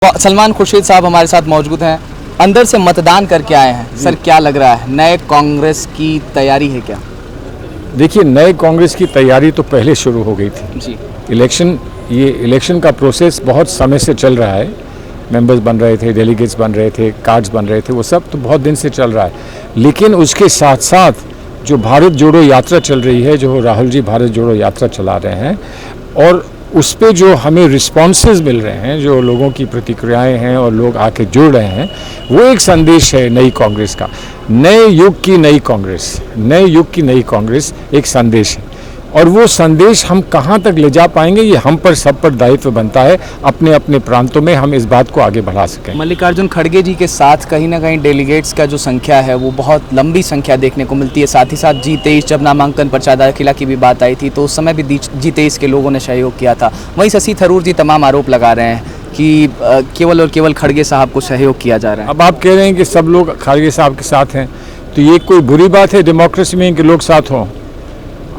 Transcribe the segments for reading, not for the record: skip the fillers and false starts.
सलमान खुर्शीद साहब हमारे साथ मौजूद हैं। अंदर से मतदान करके आए हैं। सर, क्या लग रहा है, नए कांग्रेस की तैयारी है क्या? देखिए, नए कांग्रेस की तैयारी तो पहले शुरू हो गई थी जी। ये इलेक्शन का प्रोसेस बहुत समय से चल रहा है। मेंबर्स बन रहे थे, डेलीगेट्स बन रहे थे, कार्ड्स बन रहे थे, वो सब तो बहुत दिन से चल रहा है। लेकिन उसके साथ साथ जो भारत जोड़ो यात्रा चल रही है, जो राहुल जी भारत जोड़ो यात्रा चला रहे हैं, और उस पे जो हमें रिस्पॉन्सेज मिल रहे हैं, जो लोगों की प्रतिक्रियाएं हैं और लोग आके जुड़ रहे हैं, वो एक संदेश है नई कांग्रेस का। नए युग की नई कांग्रेस, नए युग की नई कांग्रेस एक संदेश है, और वो संदेश हम कहाँ तक ले जा पाएंगे, ये हम पर सब पर दायित्व बनता है। अपने अपने प्रांतों में हम इस बात को आगे बढ़ा सकें। मल्लिकार्जुन खड़गे जी के साथ कहीं ना कहीं डेलीगेट्स का जो संख्या है वो बहुत लंबी संख्या देखने को मिलती है। साथ ही साथ G23 जब नामांकन पर्चा दाखिला की भी बात आई थी तो उस समय भी G23 के लोगों ने सहयोग किया था। वहीं शशि थरूर जी तमाम आरोप लगा रहे हैं कि केवल और केवल खड़गे साहब को सहयोग किया जा रहा है। अब आप कह रहे हैं कि सब लोग खड़गे साहब के साथ हैं, तो ये कोई बुरी बात है डेमोक्रेसी में कि लोग साथ हों?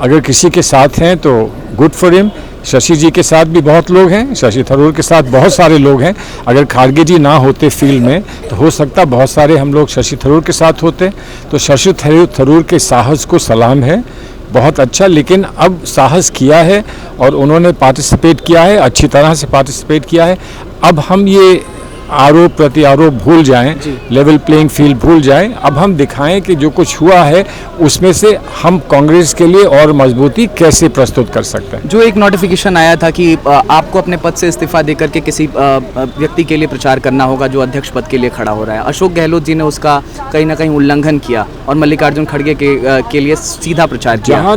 अगर किसी के साथ हैं तो गुड फॉर हिम। शशि जी के साथ भी बहुत लोग हैं, शशि थरूर के साथ बहुत सारे लोग हैं। अगर खड़गे जी ना होते फील्ड में तो हो सकता बहुत सारे हम लोग शशि थरूर के साथ होते। तो शशि थरूर के साहस को सलाम है, बहुत अच्छा। लेकिन अब साहस किया है और उन्होंने पार्टिसिपेट किया है, अच्छी तरह से पार्टिसिपेट किया है। अब हम ये आरोप प्रति आरोप भूल जाएं, लेवल प्लेइंग फील्ड भूल जाएं। अब हम दिखाएं कि जो कुछ हुआ है उसमें से हम कांग्रेस के लिए और मजबूती कैसे प्रस्तुत कर सकते हैं। जो एक नोटिफिकेशन आया था कि आपको अपने पद से इस्तीफा देकर के किसी व्यक्ति के लिए प्रचार करना होगा जो अध्यक्ष पद के लिए खड़ा हो रहा है। अशोक गहलोत जी ने उसका कहीं ना कहीं उल्लंघन किया और मल्लिकार्जुन खड़गे के लिए सीधा प्रचार किया।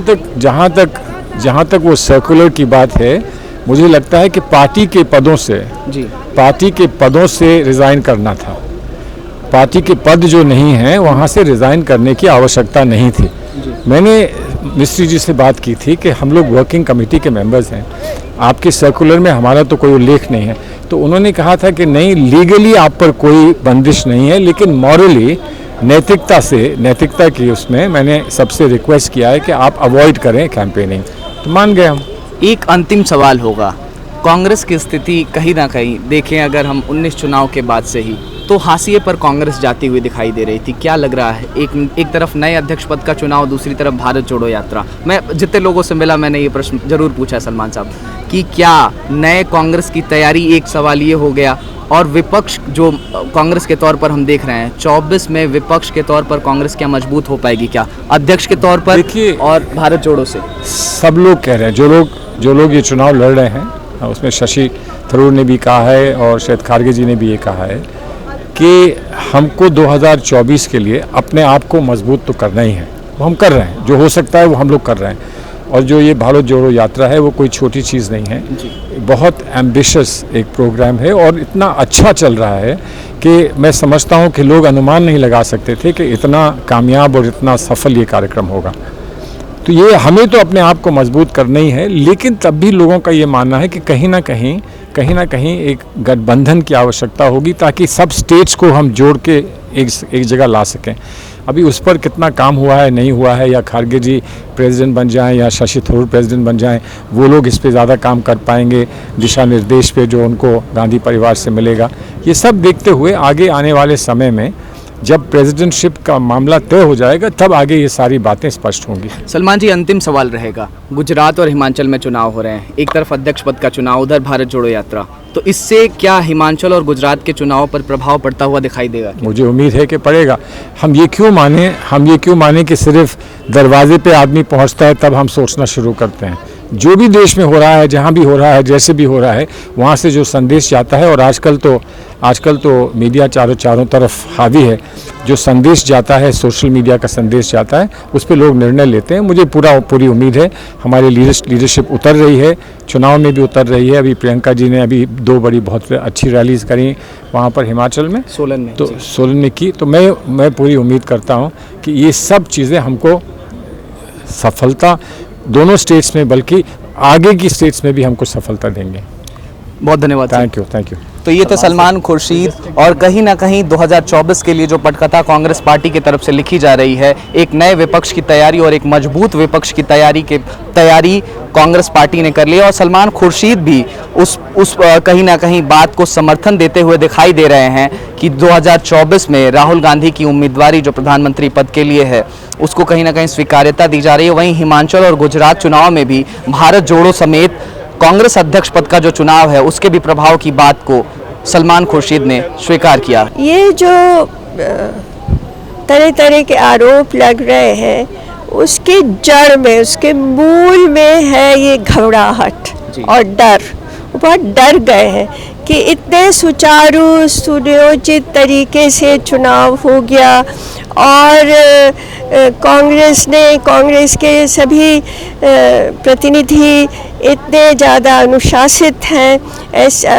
जहाँ तक वो सर्कुलर की बात है, मुझे लगता है कि पार्टी के पदों से रिज़ाइन करना था। पार्टी के पद जो नहीं हैं वहाँ से रिज़ाइन करने की आवश्यकता नहीं थी। मैंने मिस्त्री जी से बात की थी कि हम लोग वर्किंग कमेटी के मेंबर्स हैं, आपके सर्कुलर में हमारा तो कोई उल्लेख नहीं है। तो उन्होंने कहा था कि नहीं, लीगली आप पर कोई बंदिश नहीं है, लेकिन मॉरली नैतिकता की उसमें मैंने सबसे रिक्वेस्ट किया है कि आप अवॉइड करें कैंपेनिंग। तो मान गए हम। एक अंतिम सवाल होगा, कांग्रेस की स्थिति कहीं ना कहीं देखें अगर हम 19 चुनाव के बाद से ही, तो हाशिए पर कांग्रेस जाती हुई दिखाई दे रही थी। क्या लग रहा है, एक तरफ नए अध्यक्ष पद का चुनाव, दूसरी तरफ भारत जोड़ो यात्रा। मैं जितने लोगों से मिला मैंने ये प्रश्न जरूर पूछा सलमान साहब कि क्या नए कांग्रेस की तैयारी, एक सवाल ये हो गया, और विपक्ष जो कांग्रेस के तौर पर हम देख रहे हैं 24 में विपक्ष के तौर पर कांग्रेस क्या मजबूत हो पाएगी क्या अध्यक्ष के तौर पर? देखिए, और भारत जोड़ो से सब लोग कह रहे हैं, जो लोग ये चुनाव लड़ रहे हैं, उसमें शशि थरूर ने भी कहा है और शायद खड़गे जी ने भी ये कहा है कि हमको 2024 के लिए अपने आप को मजबूत तो करना ही है। वो हम कर रहे हैं, जो हो सकता है वो हम लोग कर रहे हैं। और जो ये भारत जोड़ो यात्रा है वो कोई छोटी चीज़ नहीं है, बहुत एम्बिशियस एक प्रोग्राम है और इतना अच्छा चल रहा है कि मैं समझता हूँ कि लोग अनुमान नहीं लगा सकते थे कि इतना कामयाब और इतना सफल ये कार्यक्रम होगा। तो ये हमें तो अपने आप को मजबूत करना ही है, लेकिन तब भी लोगों का ये मानना है कि कहीं ना कहीं एक गठबंधन की आवश्यकता होगी ताकि सब स्टेट्स को हम जोड़ के एक जगह ला सकें। अभी उस पर कितना काम हुआ है, नहीं हुआ है, या खड़गे जी प्रेसिडेंट बन जाएं या शशि थरूर प्रेसिडेंट बन जाएं, वो लोग इस पे ज़्यादा काम कर पाएंगे, दिशा निर्देश पे जो उनको गांधी परिवार से मिलेगा। ये सब देखते हुए आगे आने वाले समय में जब प्रेसिडेंटशिप का मामला तय हो जाएगा तब आगे ये सारी बातें स्पष्ट होंगी। सलमान जी, अंतिम सवाल रहेगा, गुजरात और हिमाचल में चुनाव हो रहे हैं, एक तरफ अध्यक्ष पद का चुनाव, उधर भारत जोड़ो यात्रा, तो इससे क्या हिमाचल और गुजरात के चुनाव पर प्रभाव पड़ता हुआ दिखाई देगा? मुझे उम्मीद है कि पड़ेगा। हम ये क्यों माने कि सिर्फ दरवाजे पे आदमी पहुंचता है तब हम सोचना शुरू करते हैं। जो भी देश में हो रहा है, जहाँ भी हो रहा है, जैसे भी हो रहा है, वहाँ से जो संदेश जाता है, और आजकल तो मीडिया चारों तरफ हावी है, जो संदेश जाता है, सोशल मीडिया का संदेश जाता है, उस पर लोग निर्णय लेते हैं। मुझे पूरी उम्मीद है हमारी लीडरशिप उतर रही है, चुनाव में भी उतर रही है। अभी प्रियंका जी ने अभी 2 बड़ी बहुत अच्छी रैलीज करी वहाँ पर हिमाचल में, सोलन में की। तो मैं पूरी उम्मीद करता हूँ कि ये सब चीज़ें हमको सफलता दोनों स्टेट्स में, बल्कि आगे की स्टेट्स में भी हमको सफलता देंगे। बहुत धन्यवाद। Thank you. तो ये थे सलमान खुर्शीद और कहीं ना कहीं 2024 के लिए जो पटकथा कांग्रेस पार्टी की तरफ से लिखी जा रही है, एक नए विपक्ष की तैयारी और एक मजबूत विपक्ष की तैयारी कांग्रेस पार्टी ने कर ली है। और सलमान खुर्शीद भी उस कहीं ना कहीं बात को समर्थन देते हुए दिखाई दे रहे हैं कि 2024 में राहुल गांधी की उम्मीदवारी जो प्रधानमंत्री पद के लिए है उसको कहीं ना कहीं स्वीकार्यता दी जा रही है। वहीं हिमाचल और गुजरात चुनाव में भी भारत जोड़ो समेत कांग्रेस अध्यक्ष पद का जो चुनाव है उसके भी प्रभाव की बात को सलमान खुर्शीद ने स्वीकार किया। ये जो तरह तरह के आरोप लग रहे हैं उसके जड़ में, उसके मूल में है ये घबराहट और डर। वो बहुत डर गए हैं कि इतने सुचारू सुनियोजित तरीके से चुनाव हो गया और कांग्रेस के सभी प्रतिनिधि इतने ज़्यादा अनुशासित हैं। ऐसा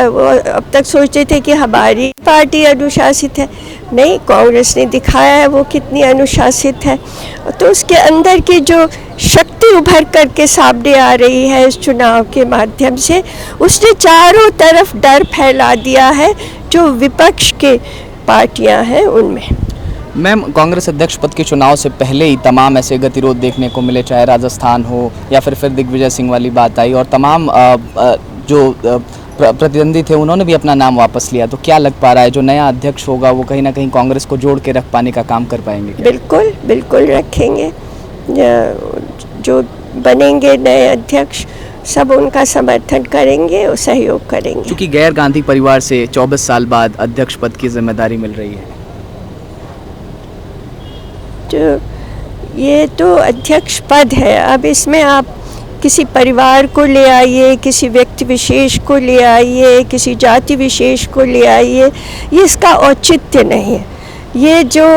अब तक सोचते थे कि हमारी पार्टी अनुशासित है, नहीं, कांग्रेस ने दिखाया है वो कितनी अनुशासित है। तो उसके अंदर की जो शक्ति उभर करके सामने आ रही है इस चुनाव के माध्यम से, उसने चारों तरफ डर फैला दिया है जो विपक्ष के पार्टियां हैं उनमें। मैम, कांग्रेस अध्यक्ष पद के चुनाव से पहले ही तमाम ऐसे गतिरोध देखने को मिले, चाहे राजस्थान हो या फिर दिग्विजय सिंह वाली बात आई और तमाम जो प्रतिद्वंदी थे उन्होंने भी अपना नाम वापस लिया। तो क्या लग पा रहा है जो नया अध्यक्ष होगा वो कहीं ना कहीं कांग्रेस को जोड़ के रख पाने का काम कर पाएंगे क्या? बिल्कुल बिल्कुल रखेंगे। जो बनेंगे नए अध्यक्ष सब उनका समर्थन करेंगे और सहयोग करेंगे। क्योंकि गैर गांधी परिवार से 24 साल बाद अध्यक्ष पद की जिम्मेदारी मिल रही है। तो ये तो अध्यक्ष पद है, अब इसमें आप किसी परिवार को ले आइए, किसी व्यक्ति विशेष को ले आइए, किसी जाति विशेष को ले आइए, ये इसका औचित्य नहीं है। ये जो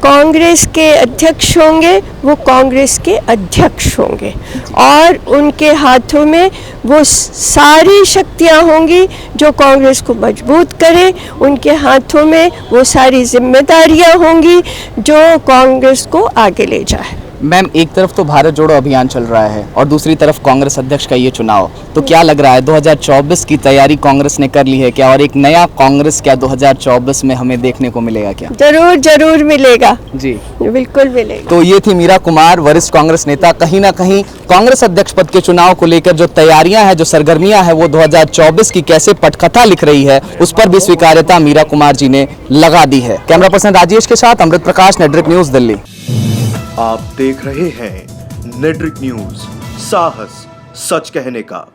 कांग्रेस के अध्यक्ष होंगे वो कांग्रेस के अध्यक्ष होंगे और उनके हाथों में वो सारी शक्तियां होंगी जो कांग्रेस को मजबूत करें। उनके हाथों में वो सारी जिम्मेदारियां होंगी जो कांग्रेस को आगे ले जाए। मैम, एक तरफ तो भारत जोड़ो अभियान चल रहा है और दूसरी तरफ कांग्रेस अध्यक्ष का ये चुनाव, तो क्या लग रहा है 2024 की तैयारी कांग्रेस ने कर ली है क्या? और एक नया कांग्रेस क्या 2024 में हमें देखने को मिलेगा क्या? जरूर जरूर मिलेगा जी, बिल्कुल मिलेगा। तो ये थी मीरा कुमार, वरिष्ठ कांग्रेस नेता। कहीं ना कहीं कांग्रेस अध्यक्ष पद के चुनाव को लेकर जो तैयारियां हैं, जो सरगर्मियां हैं, वो 2024 की कैसे पटकथा लिख रही है उस पर भी स्वीकार्यता मीरा कुमार जी ने लगा दी है। कैमरा पर्सन राजेश के साथ अमृत प्रकाश, नेटवर्क न्यूज, दिल्ली। आप देख रहे हैं नेटवर्क न्यूज, साहस सच कहने का।